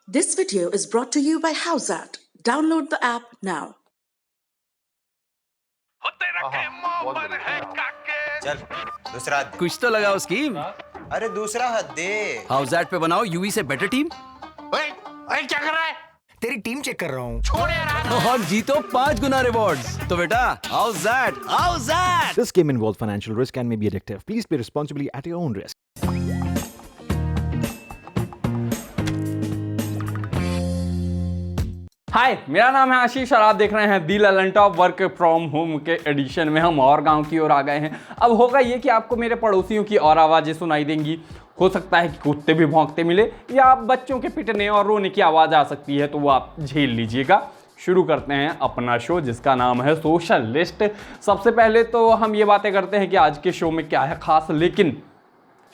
This video is brought to you by Howzat. Download the app now. चल दूसरा हद दे। कुछ तो लगाओ स्कीम। अरे दूसरा हद दे। हाउसैट पे बनाओ यूवी से बेटर टीम। ओए क्या कर रहा है? तेरी टीम चेक कर रहा हूँ। छोड़ यार। और जीतो 5 गुना रिवॉर्ड्स। तो बेटा हाउसैट। This game involves financial risk and may be addictive. Please play responsibly at your own risk. हाय, मेरा नाम है आशीष और आप देख रहे हैं the Lallantop work from home के एडिशन में हम और गांव की ओर आ गए हैं। अब होगा ये कि आपको मेरे पड़ोसियों की और आवाज़ें सुनाई देंगी। हो सकता है कि कुत्ते भी भौंकते मिले या बच्चों के पिटने और रोने की आवाज़ आ सकती है, तो वो आप झेल लीजिएगा। शुरू करते हैं अपना शो जिसका नाम है सोशल लिस्ट। सबसे पहले तो हम ये बातें करते हैं कि आज के शो में क्या है खास, लेकिन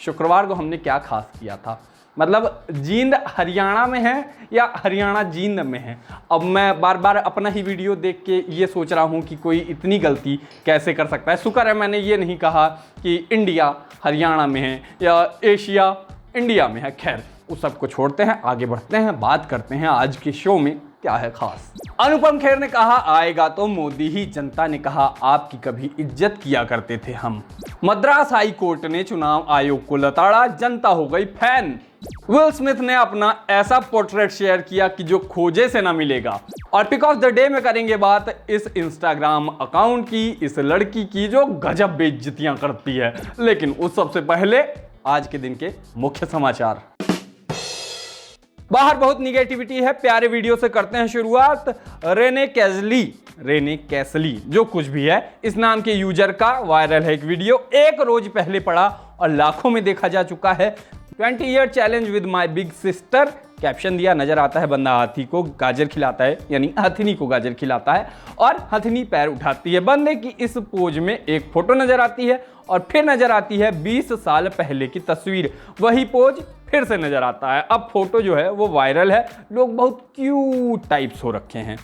शुक्रवार को हमने क्या खास किया था। मतलब जींद हरियाणा में है या हरियाणा जींद में है। अब मैं बार बार अपना ही वीडियो देख के ये सोच रहा हूँ कि कोई इतनी गलती कैसे कर सकता है। शुक्र है मैंने ये नहीं कहा कि इंडिया हरियाणा में है या एशिया इंडिया में है। खैर उस सब को छोड़ते हैं, आगे बढ़ते हैं, बात करते हैं आज के शो में क्या है खास। अनुपम खेर ने कहा आएगा तो मोदी ही, जनता ने कहा आपकी कभी इज्जत किया करते थे हम। मद्रास हाई कोर्ट ने चुनाव आयोग को लताड़ा, जनता हो गई फैन। विल स्मिथ ने अपना ऐसा पोर्ट्रेट शेयर किया कि जो खोजे से ना मिलेगा। और पिक ऑफ द डे में करेंगे बात इस इंस्टाग्राम अकाउंट की, इस लड़की की जो गजब बेइज्जतियां करती है। लेकिन उस सबसे पहले आज के दिन के मुख्य समाचार। बाहर बहुत निगेटिविटी है, प्यारे वीडियो से करते हैं शुरुआत। रेने कैसली जो कुछ भी है, इस नाम के यूजर का वायरल है एक वीडियो, एक रोज पहले पड़ा और लाखों में देखा जा चुका है। 20 year challenge with my big sister, caption दिया, नजर आता है बंदा हाथी को गाजर खिलाता है, यानी हथनी को गाजर खिलाता है और हथनी पैर उठाती है। बंदे की इस पोज में एक फोटो नजर आती है और फिर नजर आती है 20 साल पहले की तस्वीर, वही पोज फिर से नजर आता है। अब फोटो जो है वो वायरल है, लोग बहुत क्यूट टाइप्स हो रखे हैं।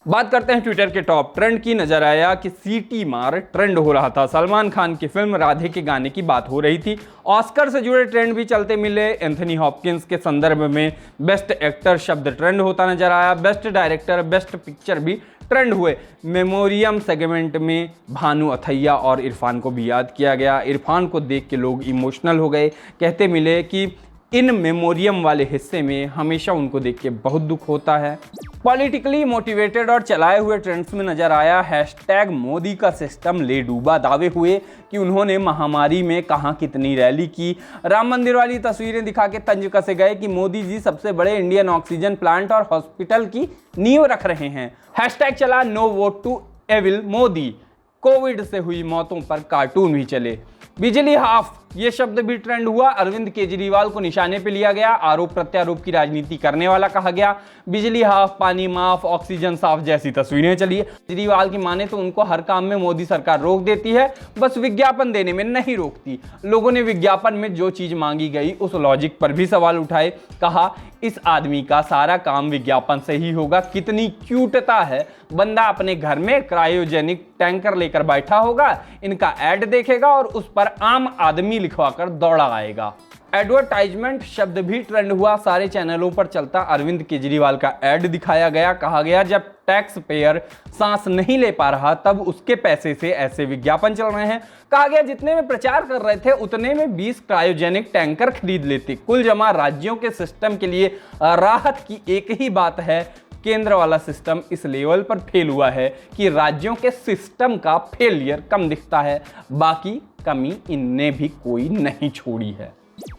बात करते हैं ट्विटर के टॉप ट्रेंड की। नजर आया कि सीटी मार ट्रेंड हो रहा था, सलमान खान की फिल्म राधे के गाने की बात हो रही थी। ऑस्कर से जुड़े ट्रेंड भी चलते मिले। एंथनी हॉपकिंस के संदर्भ में बेस्ट एक्टर शब्द ट्रेंड होता नजर आया। बेस्ट डायरेक्टर, बेस्ट पिक्चर भी ट्रेंड हुए। मेमोरियम सेगमेंट में भानु अथैया और इरफान को भी याद किया गया। इरफान को देख के लोग इमोशनल हो गए, कहते मिले कि इन मेमोरियम वाले हिस्से में हमेशा उनको देख के बहुत दुख होता है। पॉलिटिकली मोटिवेटेड और चलाए हुए ट्रेंड्स में नजर आया हैशटैग मोदी का सिस्टम ले डूबा। दावे हुए कि उन्होंने महामारी में कहां कितनी रैली की। राम मंदिर वाली तस्वीरें दिखा के तंज कसे गए कि मोदी जी सबसे बड़े इंडियन ऑक्सीजन प्लांट और हॉस्पिटल की नींव रख रहे हैं। हैशटैग चला no vote to evil Modi. Covid से हुई मौतों पर कार्टून भी चले। बिजली हाफ ये शब्द भी ट्रेंड हुआ। अरविंद केजरीवाल को निशाने पे लिया गया, आरोप प्रत्यारोप की राजनीति करने वाला कहा गया। बिजली हाफ, पानी माफ, ऑक्सीजन साफ जैसी तस्वीरें चली। केजरीवाल की माने तो उनको हर काम में मोदी सरकार रोक देती है, बस विज्ञापन देने में नहीं रोकती। लोगों ने विज्ञापन में जो चीज मांगी गई उस लॉजिक पर भी सवाल उठाए। कहा इस आदमी का सारा काम विज्ञापन से ही होगा। कितनी क्यूटता है, बंदा अपने घर में क्रायोजेनिक टैंकर लेकर बैठा होगा, इनका एड देखेगा और उस पर आम आदमी लिखवाकर दौड़ा आएगा। एडवर्टाइजमेंट शब्द भी ट्रेंड हुआ। सारे चैनलों पर चलता अरविंद केजरीवाल का एड दिखाया गया। कहा गया जब टैक्स पेयर सांस नहीं ले पा रहा तब उसके पैसे से ऐसे विज्ञापन चल रहे हैं। कहा गया जितने में प्रचार कर रहे थे उतने में 20 क्रायोजेनिक टैंकर खरीद लेते। कुल जमा राज्यों के सिस्टम के लिए राहत की एक ही बात है, केंद्र वाला सिस्टम इस लेवल पर फेल हुआ है कि राज्यों के सिस्टम का फेलियर कम दिखता है, बाकी कमी इनने भी कोई नहीं छोड़ी है।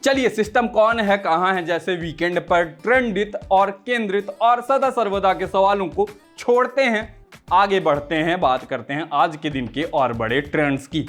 चलिए सिस्टम कौन है, कहां है, जैसे वीकेंड पर ट्रेंडित और केंद्रित और सदा सर्वदा के सवालों को छोड़ते हैं, आगे बढ़ते हैं, बात करते हैं आज के दिन के और बड़े ट्रेंड्स की।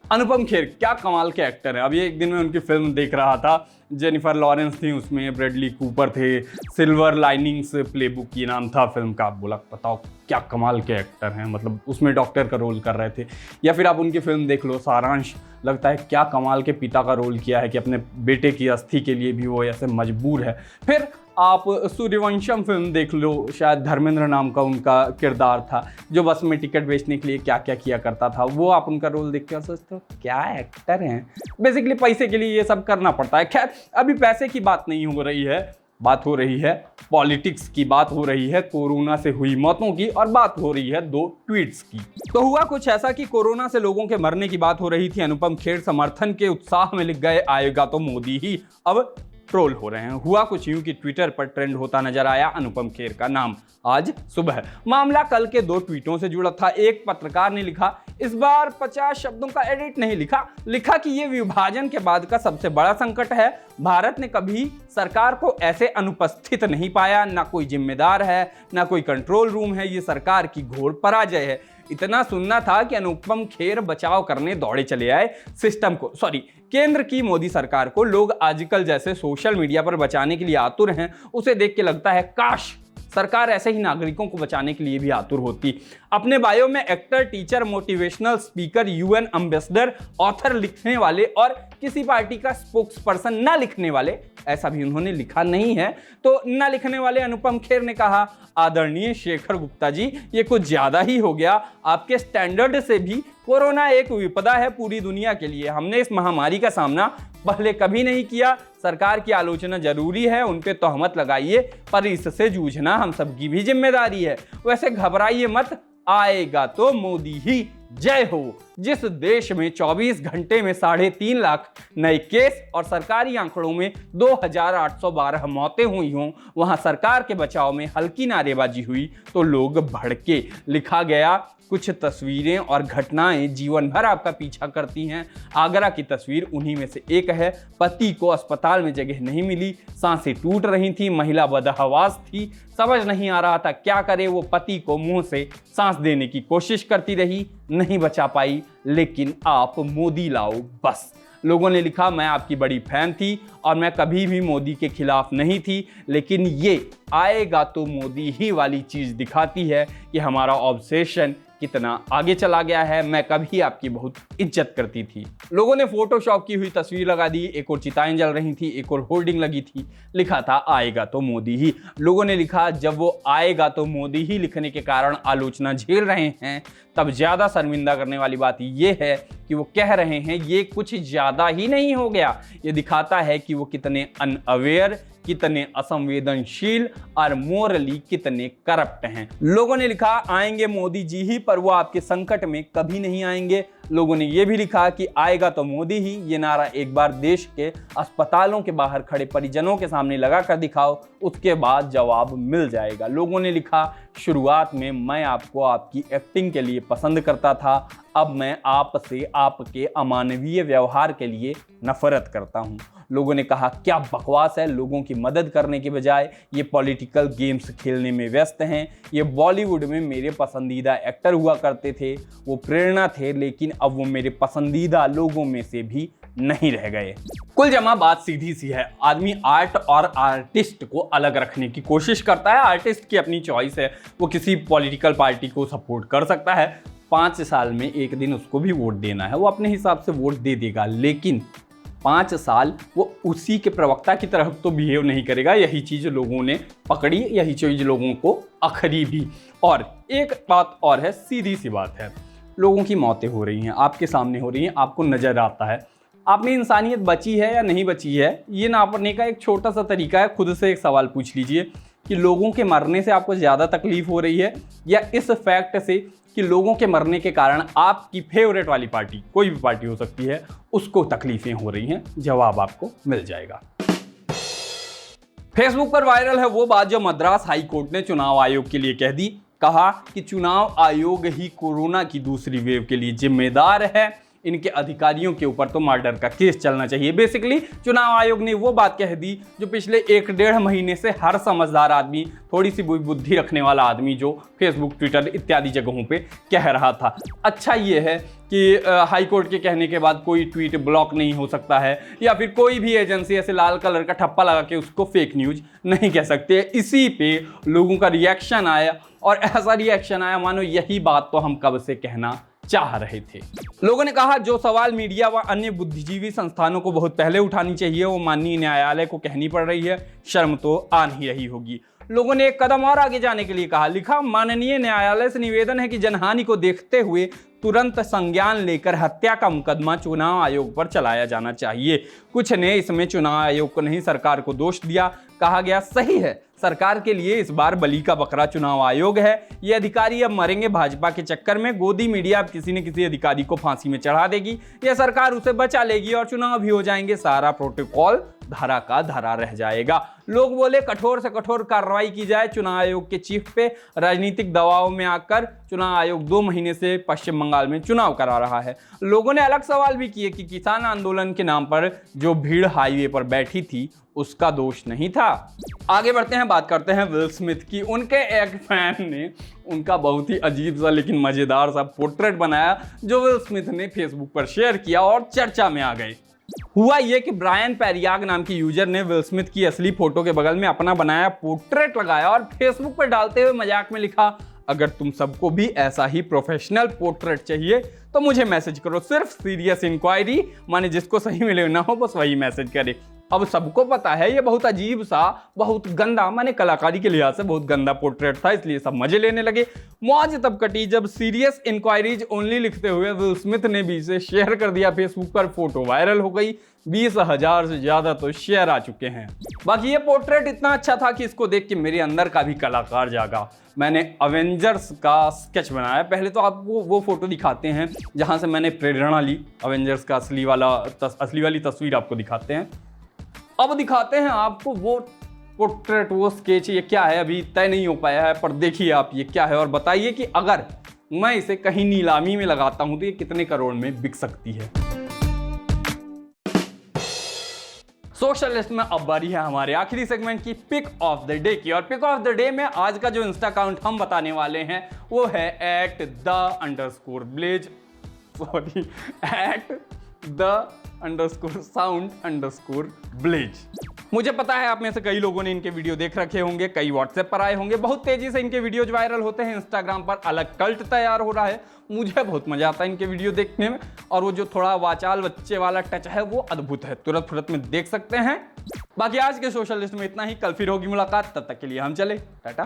अनुपम खेर क्या कमाल के एक्टर हैं। अभी एक दिन में उनकी फिल्म देख रहा था, जेनिफर लॉरेंस थी उसमें, ब्रैडली कूपर थे, सिल्वर लाइनिंग्स प्लेबुक ये नाम था फिल्म का। बोला बताओ क्या कमाल के एक्टर हैं, मतलब उसमें डॉक्टर का रोल कर रहे थे। या फिर आप उनकी फिल्म देख लो सारांश, लगता है क्या कमाल के पिता का रोल किया है कि अपने बेटे की अस्थि के लिए भी वो ऐसे मजबूर है। फिर आप सूर्यवंशम फिल्म देख लो, शायद धर्मेंद्र नाम का उनका किरदार था जो बस में टिकट बेचने के लिए क्या क्या किया करता था, वो आप उनका रोल देख के सोचते हो क्या एक्टर हैं। बेसिकली पैसे के लिए ये सब करना पड़ता है। खैर अभी पैसे की बात नहीं हो रही है, बात हो रही है पॉलिटिक्स की, बात हो रही है कोरोना से हुई मौतों की, और बात हो रही है 2 ट्वीट्स की। तो हुआ कुछ ऐसा कि कोरोना से लोगों के मरने की बात हो रही थी, अनुपम खेर समर्थन के उत्साह में लिख गए आएगा तो मोदी ही, अब ट्रोल हो रहे हैं। हुआ कुछ यूं कि ट्विटर पर ट्रेंड होता नजर आया अनुपम खेर का नाम आज सुबह। मामला कल के 2 ट्वीटों से जुड़ा था। एक पत्रकार ने लिखा, इस बार 50 शब्दों का एडिट नहीं लिखा कि ये विभाजन के बाद का सबसे बड़ा संकट है। भारत ने कभी सरकार को ऐसे अनुपस्थित नहीं पाया, ना कोई जिम्मेदार है, ना कोई कंट्रोल रूम है। ये सरकार की घोर पराजय है। इतना सुनना था कि अनुपम खेर बचाव करने दौड़े चले आए सिस्टम को, केंद्र की मोदी सरकार को। लोग आजकल जैसे सोशल मीडिया पर बचाने के लिए आतुर हैं, उसे देख के लगता है काश सरकार ऐसे ही नागरिकों को बचाने के लिए भी आतुर होती। अपने बायो में actor, teacher, motivational speaker, UN ambassador, author लिखने वाले और किसी पार्टी का स्पोक्स पर्सन न लिखने वाले, ऐसा भी उन्होंने लिखा नहीं है। तो न लिखने वाले अनुपम खेर ने कहा, आदरणीय शेखर गुप्ता जी, ये कुछ ज्यादा ही हो गया। आपके स्टैंडर्ड से भी कोरोना एक विपदा है पूरी दुनिया के लिए। हमने इस महामारी का सामना पहले कभी नहीं किया। सरकार की आलोचना जरूरी है, उन पे तोहमत लगाइए, पर इससे जूझना हम सबकी भी जिम्मेदारी है। वैसे घबराइए मत, आएगा तो मोदी ही, जय हो। जिस देश में 24 घंटे में 3.5 लाख नए केस और सरकारी आंकड़ों में 2812 मौतें हुई हों, वहां सरकार के बचाव में हल्की नारेबाजी हुई तो लोग भड़के। लिखा गया, कुछ तस्वीरें और घटनाएं जीवन भर आपका पीछा करती हैं। आगरा की तस्वीर उन्हीं में से एक है। पति को अस्पताल में जगह नहीं मिली, सांसें टूट रही थी, महिला बदहवास थी, समझ नहीं आ रहा था क्या करे। वो पति को मुंह से सांस देने की कोशिश करती रही, नहीं बचा पाई, लेकिन आप मोदी लाओ बस। लोगों ने लिखा, मैं आपकी बड़ी फैन थी और मैं कभी भी मोदी के खिलाफ नहीं थी, लेकिन ये आएगा तो मोदी ही वाली चीज दिखाती है कि हमारा ऑब्सेशन कितना आगे चला गया है। मैं कभी आपकी बहुत इज्जत करती थी। लोगों ने फोटोशॉप की हुई तस्वीर लगा दी, एक और चिताएं जल रही थी, एक और होर्डिंग लगी थी, लिखा था आएगा तो मोदी ही। लोगों ने लिखा, जब वो आएगा तो मोदी ही लिखने के कारण आलोचना झेल रहे हैं, तब ज्यादा शर्मिंदा करने वाली बात यह है कि वो कह रहे हैं ये कुछ ज्यादा ही नहीं हो गया। ये दिखाता है कि वो कितने अनअवेयर, कितने असंवेदनशील और मोरली कितने करप्ट हैं। लोगों ने लिखा, आएंगे मोदी जी ही, पर वो आपके संकट में कभी नहीं आएंगे। लोगों ने यह भी लिखा कि आएगा तो मोदी ही, ये नारा एक बार देश के अस्पतालों के बाहर खड़े परिजनों के सामने लगा कर दिखाओ, उसके बाद जवाब मिल जाएगा। लोगों ने लिखा, शुरुआत में मैं आपको आपकी एक्टिंग के लिए पसंद करता था, अब मैं आपसे आपके अमानवीय व्यवहार के लिए नफरत करता हूं। लोगों ने कहा, क्या बकवास है, लोगों की मदद करने के बजाय ये पॉलिटिकल गेम्स खेलने में व्यस्त हैं। ये बॉलीवुड में मेरे पसंदीदा एक्टर हुआ करते थे, वो प्रेरणा थे, लेकिन अब वो मेरे पसंदीदा लोगों में से भी नहीं रह गए। कुल जमा बात सीधी सी है, आदमी आर्ट और आर्टिस्ट को अलग रखने की कोशिश करता है। आर्टिस्ट की अपनी चॉइस है, वो किसी पॉलिटिकल पार्टी को सपोर्ट कर सकता है, 5 साल में एक दिन उसको भी वोट देना है, वो अपने हिसाब से वोट दे देगा, लेकिन 5 साल वो उसी के प्रवक्ता की तरफ तो बिहेव नहीं करेगा। यही चीज़ लोगों ने पकड़ी, यही चीज़ लोगों को अखरी भी। और एक बात और है, सीधी सी बात है, लोगों की मौतें हो रही हैं, आपके सामने हो रही हैं, आपको नज़र आता है। आप में इंसानियत बची है या नहीं बची है, ये नापने का एक छोटा सा तरीका है। खुद से एक सवाल पूछ लीजिए कि लोगों के मरने से आपको ज़्यादा तकलीफ हो रही है या इस फैक्ट से कि लोगों के मरने के कारण आपकी फेवरेट वाली पार्टी, कोई भी पार्टी हो सकती है, उसको तकलीफें हो रही हैं। जवाब आपको मिल जाएगा। फेसबुक पर वायरल है वो बात जो मद्रास हाई कोर्ट ने चुनाव आयोग के लिए कह दी। कहा कि चुनाव आयोग ही कोरोना की दूसरी वेव के लिए जिम्मेदार है, इनके अधिकारियों के ऊपर तो मर्डर का केस चलना चाहिए। बेसिकली चुनाव आयोग ने वो बात कह दी जो पिछले 1-1.5 महीने से हर समझदार आदमी, थोड़ी सी बुद्धि रखने वाला आदमी जो फेसबुक, ट्विटर इत्यादि जगहों पे कह रहा था। अच्छा ये है कि हाई कोर्ट के कहने के बाद कोई ट्वीट ब्लॉक नहीं हो सकता है, या फिर कोई भी एजेंसी ऐसे लाल कलर का ठप्पा लगा के उसको फेक न्यूज नहीं कह सकते। इसी पे लोगों का रिएक्शन आया, और ऐसा रिएक्शन आया मानो यही बात तो हम कब से कहना चाह रहे थे। लोगों ने कहा, जो सवाल मीडिया व अन्य बुद्धिजीवी संस्थानों को बहुत पहले उठानी चाहिए वो माननीय न्यायालय को कहनी पड़ रही है, शर्म तो आ नहीं रही होगी। लोगों ने एक कदम और आगे जाने के लिए कहा, लिखा, माननीय न्यायालय से निवेदन है कि जनहानि को देखते हुए तुरंत संज्ञान लेकर हत्या का मुकदमा चुनाव आयोग पर चलाया जाना चाहिए। कुछ ने इसमें चुनाव आयोग को नहीं सरकार को दोष दिया। कहा गया, सही है, सरकार के लिए इस बार बलि का बकरा चुनाव आयोग है। ये अधिकारी अब मरेंगे भाजपा के चक्कर में। गोदी मीडिया अब किसी न किसी अधिकारी को फांसी में चढ़ा देगी, यह सरकार उसे बचा लेगी और चुनाव भी हो जाएंगे। सारा प्रोटोकॉल धारा का धारा रह जाएगा। लोग बोले, कठोर से कठोर कार्रवाई की जाए चुनाव आयोग के चीफ पे। राजनीतिक दबाव में आकर चुनाव आयोग 2 महीने से पश्चिम बंगाल में चुनाव करा रहा है। लोगों ने अलग सवाल भी किए कि किसान आंदोलन के नाम पर जो भीड़ हाईवे पर बैठी थी उसका दोष नहीं था। आगे बढ़ते हैं, बात करते हैं विल स्मिथ की। उनके एक फैन ने उनका बहुत ही अजीब सा लेकिन मजेदार सा पोर्ट्रेट बनाया जो विल स्मिथ ने फेसबुक पर शेयर किया और चर्चा में आ गए। हुआ ये कि ब्रायन पेरियाग नाम की यूजर ने विल स्मिथ की असली फोटो के बगल में अपना बनाया पोर्ट्रेट लगाया और फेसबुक पर डालते हुए मजाक में लिखा, अगर तुम सबको भी ऐसा ही प्रोफेशनल पोर्ट्रेट चाहिए तो मुझे मैसेज करो, सिर्फ सीरियस इंक्वायरी, माने जिसको सही मिले ना हो बस वही मैसेज करे। अब सबको पता है ये बहुत अजीब सा, बहुत गंदा, माने कलाकारी के लिहाज से बहुत गंदा पोर्ट्रेट था, इसलिए सब मजे लेने लगे। मौज तब कटी जब सीरियस इंक्वायरीज ओनली लिखते हुए विल स्मिथ ने भी इसे शेयर कर दिया फेसबुक पर। फोटो वायरल हो गई, 20,000 से ज्यादा तो शेयर आ चुके हैं। बाकी ये पोर्ट्रेट इतना अच्छा था कि इसको देख के मेरे अंदर का भी कलाकार जागा। मैंने अवेंजर्स का स्केच बनाया। पहले तो आपको वो फोटो दिखाते हैं जहां से मैंने प्रेरणा ली। अवेंजर्स का असली वाली तस्वीर आपको दिखाते हैं। अब दिखाते हैं आपको वो पोर्ट्रेट, वो स्केच। ये क्या है अभी तय नहीं हो पाया है, पर देखिए आप ये क्या है और बताइए कि अगर मैं इसे कहीं नीलामी में लगाता हूं तो ये कितने करोड़ में बिक सकती है। सोशल लिस्ट में अब बारी है हमारे आखिरी सेगमेंट की, पिक ऑफ द डे की। और पिक ऑफ द डे में आज का जो इंस्टा अकाउंट हम बताने वाले हैं वो है @the_blaze, सॉरी @the_sound_blaze। मुझे पता है आप में से कई लोगों ने इनके वीडियो देख रखे होंगे, कई व्हाट्सएप पर आए होंगे। बहुत तेजी से इनके वीडियोज वायरल होते हैं, इंस्टाग्राम पर अलग कल्ट तैयार हो रहा है। मुझे बहुत मजा आता है इनके वीडियो देखने में, और वो जो थोड़ा वाचाल बच्चे वाला टच है वो अद्भुत है, तुरंत फुरत में देख सकते हैं। बाकी आज के सोशल लिस्ट में इतना ही, कल फिर होगी मुलाकात, तब तक के लिए हम चले, टाटा।